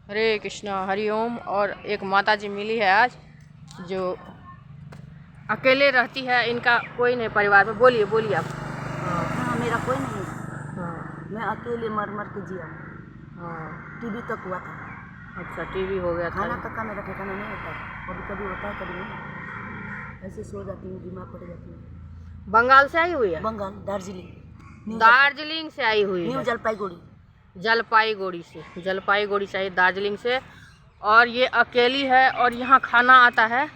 हरे कृष्णा हरि ओम। और एक माता जी मिली है आज, जो अकेले रहती है, इनका कोई नहीं परिवार में। बोलिए बोलिए आप। हाँ, मेरा कोई नहीं है। हाँ मैं अकेले मर मर के जिया। हाँ। टीबी तक हुआ था। अच्छा, टीवी हो गया था। खाना तक का मेरा ठिकाना नहीं होता है। कभी कभी होता है, कभी नहीं। ऐसे सो जाती हूँ, बीमार पड़ जाती हूँ। बंगाल से आई हुई है? बंगाल, दार्जिलिंग। दार्जिलिंग से आई हुई न्यू है। जलपाईगुड़ी। जलपाईगुड़ी से आई, दार्जिलिंग से। और ये अकेली है और यहाँ खाना आता है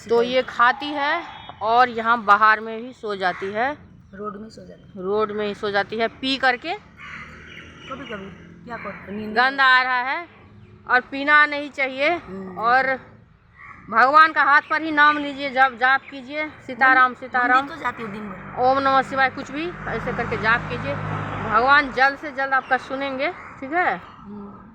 तो ये खाती है और यहाँ बाहर में ही सो जाती है। रोड में सो जाती है। रोड में ही सो जाती है पी करके। कभी कभी क्या करते, गंद आ रहा है और पीना नहीं चाहिए। और भगवान का हाथ पर ही नाम लीजिए, जब जाप कीजिए, सीताराम सीताराम, तो जाती हूँ दिन भर। ओम नमः शिवाय, कुछ भी ऐसे करके जाप कीजिए। भगवान जल्द से जल्द आपका सुनेंगे, ठीक है?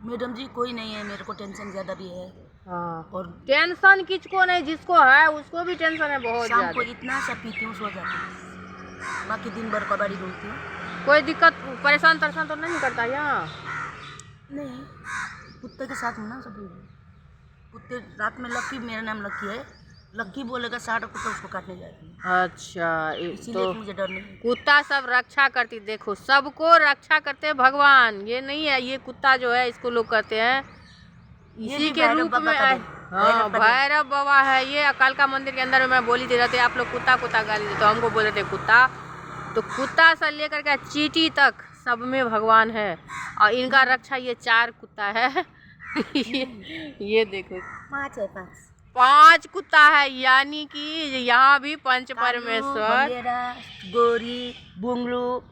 मैडम जी, कोई नहीं है, मेरे को टेंशन ज्यादा भी है। हाँ, और टेंशन किसको नहीं, जिसको है उसको भी टेंशन है बहुत शाम ज्यादा। को इतना सा पीती हूँ, सो जाती हूँ। बाकी दिन भर कबाड़ी ढूंढती हूँ। कोई दिक्कत परेशान तो नहीं करता यहाँ? नहीं, कुत्ते के साथ हूँ ना सब। कुत्ते रात में, लक्की, मेरा नाम लक्की है, लक्की बोलेगा 60 कुत्ता उसको काटने जाएगी। अच्छा, इसीलिए तो मुझे डर नहीं। कुत्ता सब रक्षा करती, देखो सबको रक्षा करते हैं भगवान, ये नहीं है। ये कुत्ता जो है इसको लोग करते हैं इसी के रूप में आए। हाँ, भैरव बाबा है ये। कालका मंदिर के अंदर में मैं बोली थी, रहते आप लोग कुत्ता कुत्ता गाली देते, तो हमको बोल रहे थे कुत्ता। तो कुत्ता से लेकर के चींटी तक सब में भगवान है। और इनका रक्षा ये 4 कुत्ता है। ये देखो 5 है, 5 कुत्ता है, यानी कि यहाँ भी पंच परमेश्वर, गोरी, बुंगलू,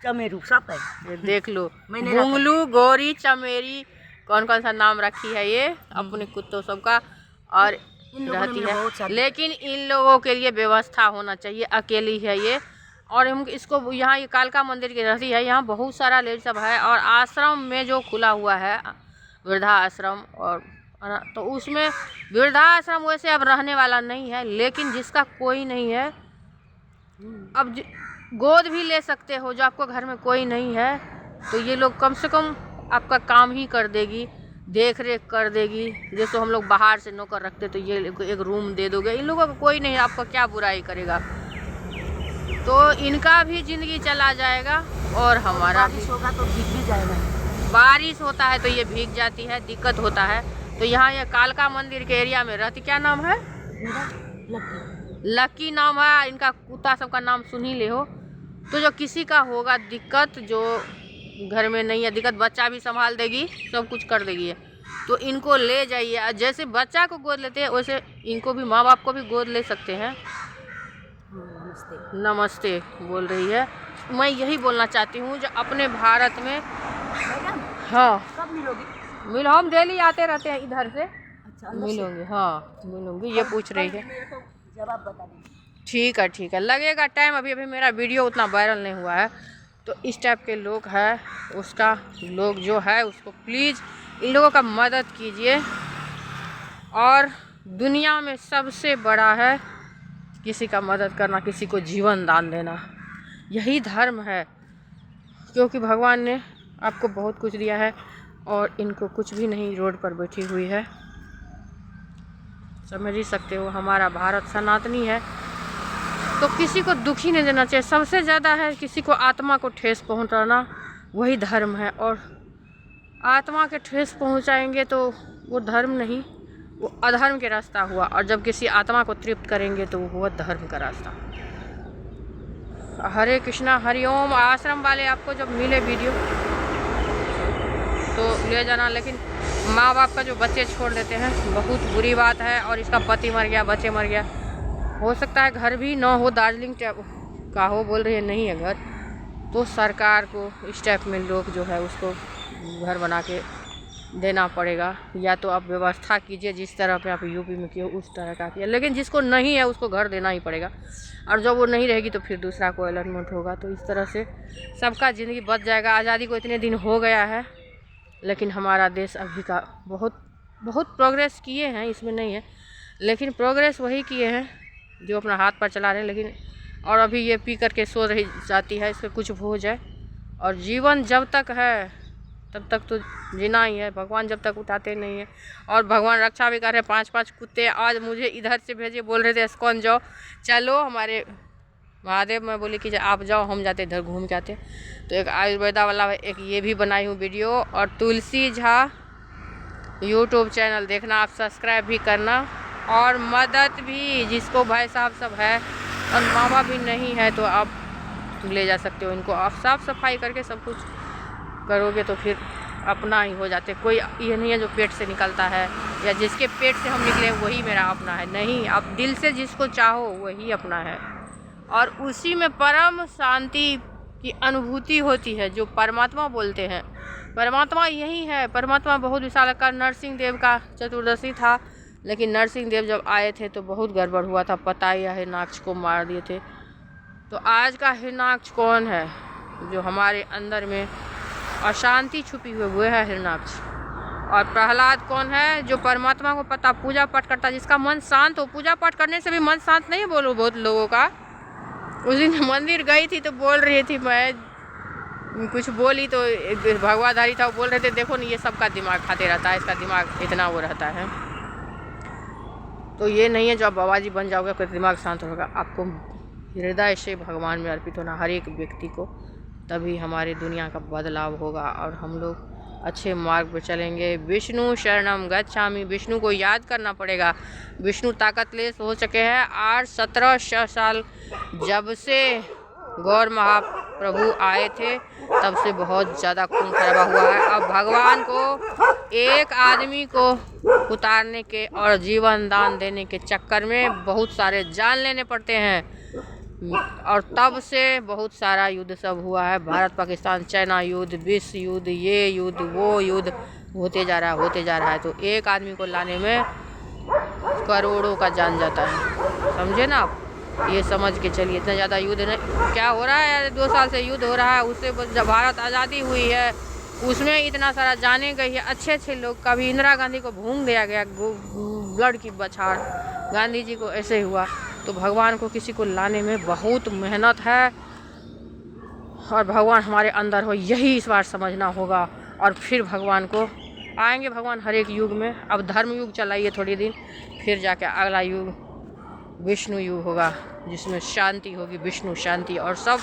चमेरू सब है। देख लो, बुंगलू, गोरी, चमेरी, कौन कौन सा नाम रखी है ये अपने कुत्तों सबका। और रहती है, लेकिन इन लोगों के लिए व्यवस्था होना चाहिए। अकेली है ये, और हम इसको यहाँ ये कालका मंदिर की रहती है। यहाँ बहुत सारा लेडीज सब है, और आश्रम में जो खुला हुआ है वृद्धा आश्रम, और तो उसमें वृद्धा आश्रम वैसे अब रहने वाला नहीं है, लेकिन जिसका कोई नहीं है, अब गोद भी ले सकते हो। जो आपको घर में कोई नहीं है तो ये लोग कम से कम आपका काम ही कर देगी, देख रेख कर देगी। जैसे हम लोग बाहर से नौकर रखते तो ये एक रूम दे दोगे, इन लोगों को कोई नहीं, आपका क्या बुराई करेगा। तो इनका भी जिंदगी चला जाएगा और हमारा भी होगा तो भीग भी जाएगा। बारिश होता है तो ये भीग जाती है, दिक्कत होता है। तो यहाँ ये कालका मंदिर के एरिया में रहती, क्या नाम है? लक्की नाम है इनका। कुत्ता सबका नाम सुन ही ले हो। तो जो किसी का होगा दिक्कत, जो घर में नहीं है दिक्कत, बच्चा भी संभाल देगी, सब कुछ कर देगी, तो इनको ले जाइए। जैसे बच्चा को गोद लेते हैं वैसे इनको भी, माँ बाप को भी गोद ले सकते हैं। नमस्ते बोल रही है। मैं यही बोलना चाहती हूँ, जो अपने भारत में। हाँ, कब मिलोगी? मिलो, हम डेली आते रहते हैं इधर से। अच्छा, मिलोगे? हाँ मिलूंगी, ये पूछ रही है। मेरे को जवाब बता दीजिए। ठीक है, लगेगा टाइम। अभी मेरा वीडियो उतना वायरल नहीं हुआ है, तो इस टाइप के लोग है, उसका लोग जो है उसको प्लीज़ इन लोगों का मदद कीजिए। और दुनिया में सबसे बड़ा है किसी का मदद करना, किसी को जीवन दान देना, यही धर्म है। क्योंकि भगवान ने आपको बहुत कुछ दिया है और इनको कुछ भी नहीं, रोड पर बैठी हुई है। समझ ही सकते हो, हमारा भारत सनातनी है तो किसी को दुखी नहीं देना चाहिए। सबसे ज़्यादा है किसी को आत्मा को ठेस पहुंचाना, वही धर्म है। और आत्मा के ठेस पहुंचाएंगे तो वो धर्म नहीं, वो अधर्म के रास्ता हुआ। और जब किसी आत्मा को तृप्त करेंगे तो वो हुआ धर्म का रास्ता। हरे कृष्णा हरि ओम। आश्रम वाले आपको जब मिले वीडियो तो ले जाना, लेकिन माँ बाप का जो बच्चे छोड़ देते हैं बहुत बुरी बात है। और इसका पति मर गया, बच्चे मर गया, हो सकता है घर भी ना हो, दार्जिलिंग का हो, बोल रही है नहीं है घर। तो सरकार को इस टाइप में लोग जो है उसको घर बना के देना पड़ेगा, या तो आप व्यवस्था कीजिए जिस तरह पे आप यूपी में किए उस तरह का किया। लेकिन जिसको नहीं है उसको घर देना ही पड़ेगा, और जब वो नहीं रहेगी तो फिर दूसरा को अलॉटमेंट होगा। तो इस तरह से सबका ज़िंदगी बच जाएगा। आज़ादी को इतने दिन हो गया है, लेकिन हमारा देश अभी का बहुत प्रोग्रेस किए हैं, इसमें नहीं है, लेकिन प्रोग्रेस वही किए हैं जो अपना हाथ पर चला रहे हैं। लेकिन और अभी ये पी करके सो रही जाती है, इसका कुछ हो जाए। और जीवन जब तक है तब तक तो जीना ही है, भगवान जब तक उठाते नहीं है। और भगवान रक्षा भी कर रहे हैं। 5-5 कुत्ते आज मुझे इधर से भेजे, बोल रहे थे इस्कॉन जाओ, चलो हमारे महादेव। मैं बोली कि आप जाओ, हम जाते इधर घूम के आते। तो एक आयुर्वेदा वाला एक ये भी बनाई हूँ वीडियो। और तुलसी झा यूट्यूब चैनल देखना, आप सब्सक्राइब भी करना। और मदद भी, जिसको भाई साहब सब है और मामा भी नहीं है तो आप ले जा सकते हो इनको। आप साफ़ सफाई करके सब कुछ करोगे तो फिर अपना ही हो जाते। कोई ये नहीं है जो पेट से निकलता है या जिसके पेट से हम निकले वही मेरा अपना है, नहीं। आप दिल से जिसको चाहो वही अपना है। और उसी में परम शांति की अनुभूति होती है, जो परमात्मा बोलते हैं। परमात्मा यही है। परमात्मा बहुत विशाल का। नरसिंह देव का चतुर्दशी था, लेकिन नरसिंह देव जब आए थे तो बहुत गड़बड़ हुआ था, पता ही है, हिरणाक्ष को मार दिए थे। तो आज का हिरणाक्ष कौन है? जो हमारे अंदर में अशांति छुपी हुई, वो है हिरणाक्ष। और प्रहलाद कौन है? जो परमात्मा को पता, पूजा पाठ करता, जिसका मन शांत हो। पूजा पाठ करने से भी मन शांत नहीं, बोलो बहुत लोगों का। उस दिन मंदिर गई थी तो बोल रही थी, मैं कुछ बोली तो भगवाधारी था, वो बोल रहे थे देखो नहीं, ये सबका दिमाग खाते रहता है, इसका दिमाग इतना वो रहता है। तो ये नहीं है जो आप बाबाजी बन जाओगे आपका दिमाग शांत होगा। आपको हृदय से भगवान में अर्पित होना, हर एक व्यक्ति को, तभी हमारी दुनिया का बदलाव होगा और हम लोग अच्छे मार्ग पर चलेंगे। विष्णु शरणम गच्छामि, विष्णु को याद करना पड़ेगा। विष्णु ताकतलेस हो चुके हैं। 1700 साल जब से गौर महाप्रभु आए थे तब से बहुत ज़्यादा खून खराबा हुआ है। अब भगवान को एक आदमी को उतारने के और जीवन दान देने के चक्कर में बहुत सारे जान लेने पड़ते हैं। और तब से बहुत सारा युद्ध सब हुआ है। भारत पाकिस्तान, चाइना युद्ध, विश्व युद्ध, ये युद्ध, वो युद्ध होते जा रहा है। तो एक आदमी को लाने में करोड़ों का जान जाता है, समझे ना आप? ये समझ के चलिए। इतना ज़्यादा युद्ध नहीं, क्या हो रहा है यार, 2 साल से युद्ध हो रहा है। उससे जब भारत आज़ादी हुई है उसमें इतना सारा जाने गई है। अच्छे लोग, कभी इंदिरा गांधी को भून दिया गया, ब्लड की बछाड़, गांधी जी को ऐसे हुआ। तो भगवान को किसी को लाने में बहुत मेहनत है और भगवान हमारे अंदर हो, यही इस बार समझना होगा। और फिर भगवान को आएंगे भगवान हर एक युग में। अब धर्म युग चलाइए थोड़ी दिन, फिर जाके अगला युग विष्णु युग होगा, जिसमें शांति होगी, विष्णु शांति और सब।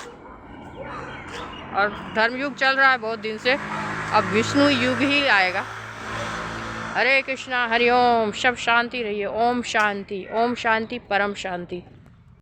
और धर्म युग चल रहा है बहुत दिन से, अब विष्णु युग ही आएगा। हरे कृष्णा, हरि ओम। सब शांति रहिए। ओम शांति, परम शांति।